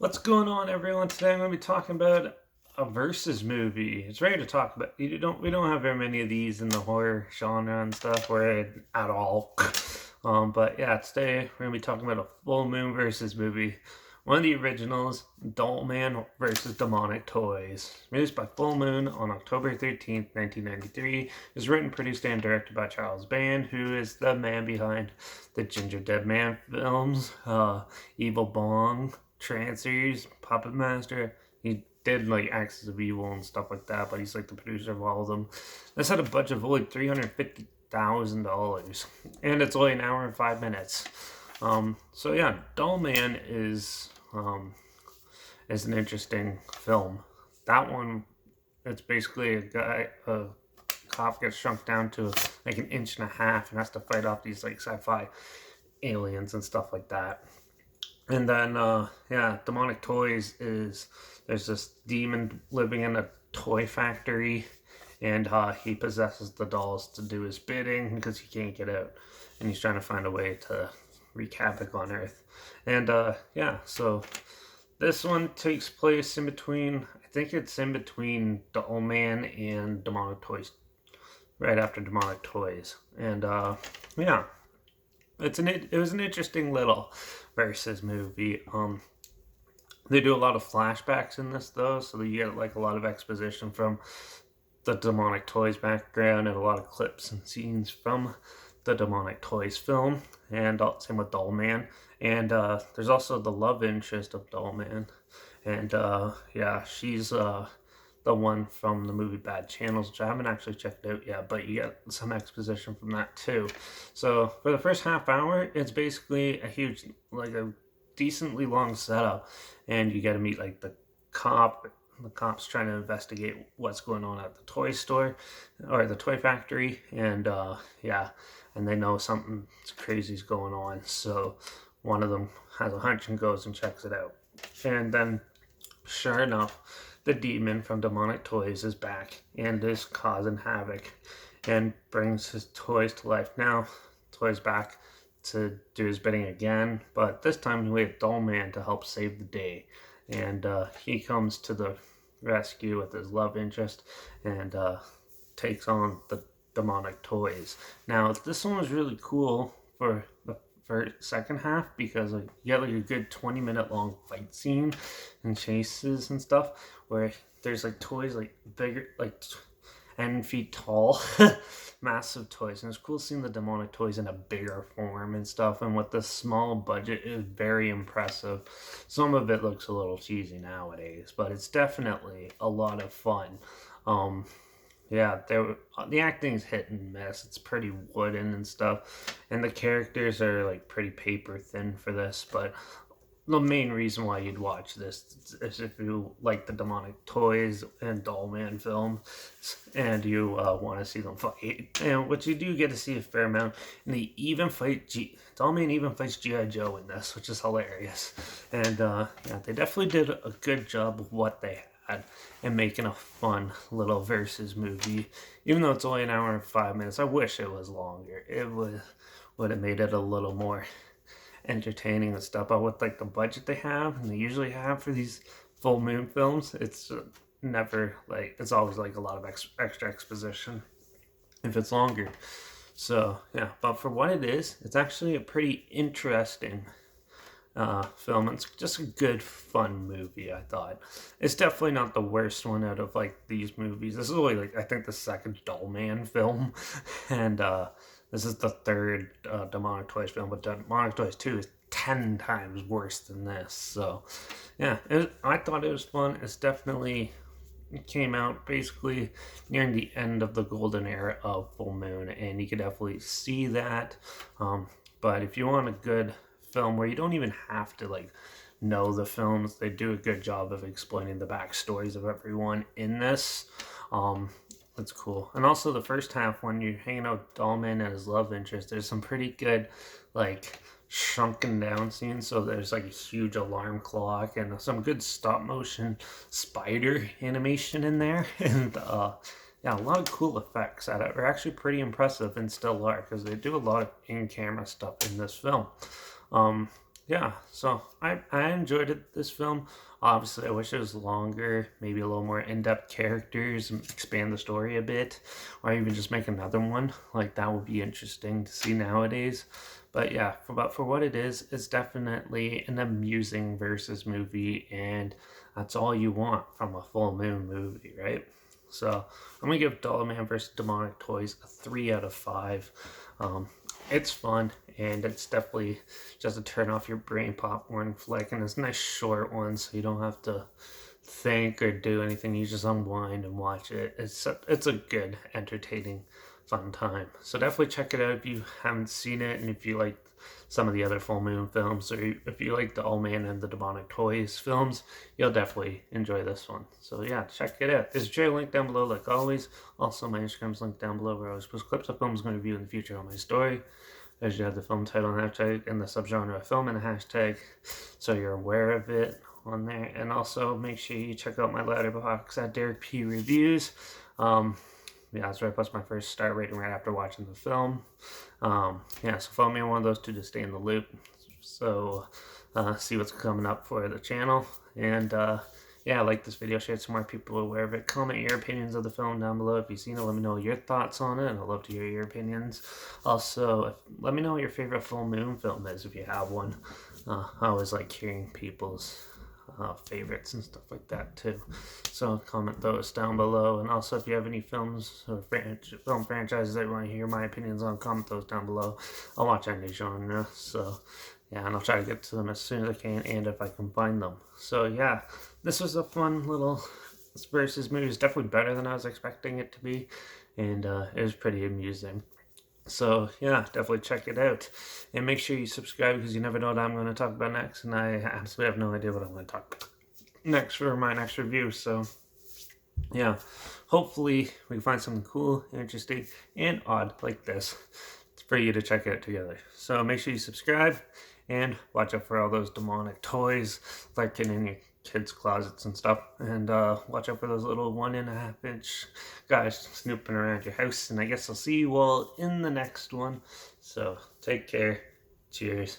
What's going on, everyone? Today I'm going to be talking about a versus movie. It's rare to talk about. We don't have very many of these in the horror genre and stuff, where at all. But yeah, today we're going to be talking about a full moon versus movie. One of the originals, Dollman versus Demonic Toys, released by Full Moon on October 13th, 1993. It was written, produced, and directed by Charles Band, who is the man behind the Ginger Dead Man films, Evil Bong, Trancers, Puppet Master. He did like Axis of Evil and stuff like that, but he's like the producer of all of them. This had a budget of only $350,000, and it's only an hour and 5 minutes. So yeah, Doll Man is an interesting film. That one, it's basically a cop gets shrunk down to like an inch and a half and has to fight off these like sci-fi aliens and stuff like that. And then, yeah, Demonic Toys is there's this demon living in a toy factory, and he possesses the dolls to do his bidding because he can't get out, and he's trying to find a way to wreak havoc on Earth. And yeah, so this one takes place in between. I think it's in between Dollman and Demonic Toys, right after Demonic Toys, and yeah. It was an interesting little versus movie. They do a lot of flashbacks in this though, so you get like a lot of exposition from the Demonic Toys background and a lot of clips and scenes from the Demonic Toys film, and same with Dollman. And there's also the love interest of Dollman, and yeah, she's the one from the movie Bad Channels, which I haven't actually checked out yet, but you get some exposition from that too. So for the first half hour, it's basically like a decently long setup, and you get to meet like the cop. The cop's trying to investigate what's going on at the toy store or the toy factory, and yeah, and they know something crazy is going on. So one of them has a hunch and goes and checks it out, and then sure enough, the demon from Demonic Toys is back and is causing havoc and brings his toys to life. Now, Toys back to do his bidding again, but this time we have Dollman to help save the day. And he comes to the rescue with his love interest and takes on the Demonic Toys. Now, this one was really cool for the second half because like you get like a good 20-minute long fight scene and chases and stuff where there's like toys like bigger like 10 feet tall massive toys, and it's cool seeing the Demonic Toys in a bigger form and stuff, and with this small budget it is very impressive. Some of it looks a little cheesy nowadays, but it's definitely a lot of fun. Yeah, the acting's hit and miss. It's pretty wooden and stuff, and the characters are like pretty paper thin for this. But the main reason why you'd watch this is if you like the Demonic Toys and Dollman films, and you want to see them fight, and which you do get to see a fair amount. And they even Dollman even fights GI Joe in this, which is hilarious. And yeah, they definitely did a good job of what they and making a fun little versus movie. Even though it's only an hour and 5 minutes, I wish it was longer. It would have made it a little more entertaining and stuff. But with like the budget they have and they usually have for these full moon films, it's never like it's always like a lot of extra exposition if it's longer. So yeah, but for what it is, it's actually a pretty interesting film. It's just a good, fun movie, I thought. It's definitely not the worst one out of like these movies. This is only like I think the second Dollman film, and this is the third Demonic Toys film. But Demonic Toys 2 is 10 times worse than this. So yeah, I thought it was fun. It's definitely it came out basically nearing the end of the golden era of Full Moon, and you could definitely see that. But if you want a good film where you don't even have to like know the films, they do a good job of explaining the backstories of everyone in this. That's cool. And also the first half, when you're hanging out with Dollman and his love interest, there's some pretty good like shrunken down scenes. So there's like a huge alarm clock and some good stop motion spider animation in there. And yeah, a lot of cool effects that are actually pretty impressive and still are, because they do a lot of in-camera stuff in this film. yeah, so I enjoyed this film. Obviously, I wish it was longer, maybe a little more in-depth characters, and expand the story a bit, or even just make another one. Like that would be interesting to see nowadays. But yeah, for what it is, it's definitely an amusing versus movie, and that's all you want from a full moon movie, right? So I'm gonna give Dollman versus Demonic Toys a 3 out of 5. Um, it's fun, and it's definitely just to turn off your brain popcorn flick, and it's a nice short one, so you don't have to think or do anything. You just unwind and watch it. It's a good, entertaining, fun time. So definitely check it out if you haven't seen it, and if you like some of the other full moon films, or if you like the Allman and the Demonic Toys films, you'll definitely enjoy this one. So yeah, check it out. There's a trailer link down below, like always. Also, my Instagram's linked down below, where I always post clips of films I'm going to review in the future on my story. As you have the film title and hashtag and the subgenre of film and the hashtag, so you're aware of it on there. And also make sure you check out my Letterbox at Derek P Reviews. Yeah, that's where I post my first star rating right after watching the film. Yeah, so follow me on one of those two to stay in the loop. So see what's coming up for the channel. And yeah, like this video, share it so more people are aware of it. Comment your opinions of the film down below if you've seen it. Let me know your thoughts on it, and I'd love to hear your opinions. Also, let me know what your favorite full moon film is if you have one. I always like hearing people's favorites and stuff like that too. So comment those down below. And also, if you have any films or film franchises that you want to hear my opinions on, comment those down below. I'll watch any genre. So yeah, and I'll try to get to them as soon as I can, and if I can find them. So yeah, this was a fun little versus movie. It's definitely better than I was expecting it to be, and it was pretty amusing. So yeah, definitely check it out, and make sure you subscribe, because you never know what I'm going to talk about next, and I absolutely have no idea what I'm going to talk about next for my next review. So yeah, hopefully we can find something cool, interesting, and odd like this for you to check out together. So make sure you subscribe, and watch out for all those demonic toys lurking in your kids' closets and stuff. And watch out for those little 1.5-inch guys snooping around your house. And I guess I'll see you all in the next one. So take care. Cheers.